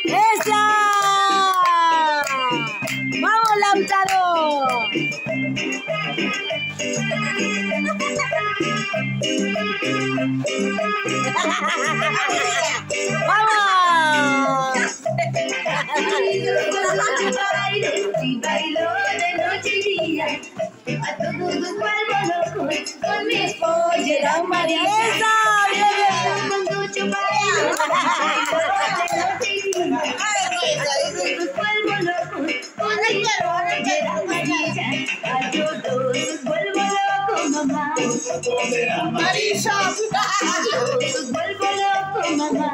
¡Esa! ¡Vamos, Lautaro! ¡Vamos! Y bailó de noche y día a todo su cuerpo loco con mi pollera amarilla. Cuando yo bailo de noche y día a todo su cuerpo loco con mi pollera amarilla. A todo su cuerpo loco, mamá. Marisa, A todo su cuerpo loco, mamá.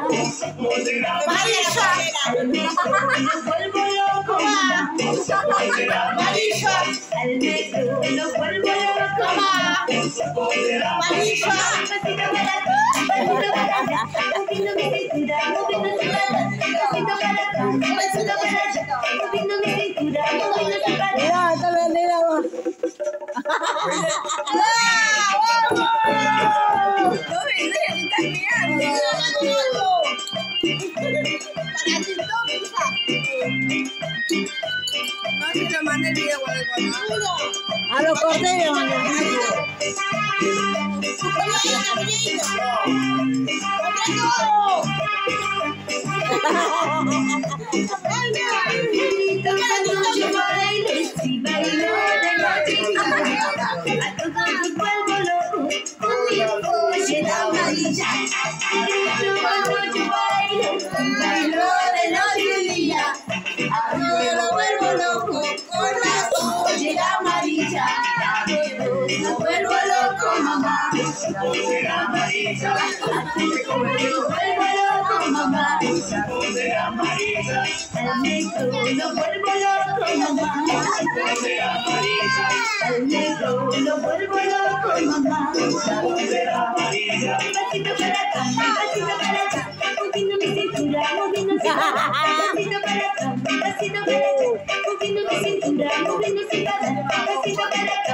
Marisa, Al negro lo vuelvo loco, mamá. Marisa, Al negro lo vuelvo loco, mamá. Marisa. Pasito para atrás, pasito para allá, moviendo mi cintura, moviendo su cara. Pasito para atrás, pasito para allá, moviendo mi cintura, moviendo su cara. Mira, esta bandera va. No me digas que estás mirando. Para TikTok, hija. No se lo mande el video con el contenido. A los cortes, mano. Cuando yo baile, si bailo de noche y día, a todo su cuerpo loco, con mi pollera amarilla. Cuando yo baile, si bailo de noche y día, a todo cuerpo loco, con la pollera amarilla. A todo su cuerpo loco, mamá. Pollera amarilla, A todo cuerpo loco, mamá. pollera amarilla, Al negro lo vuelvo loco, mamá. pollera amarilla, Al negro lo vuelvo loco, mamá. pollera amarilla. Pasito para acá, pasito para acá, moviendo mi cintura, moviendo su cara. Pasito para acá, pasito para acá, moviendo mi cintura, moviendo su cara. Pasito para acá.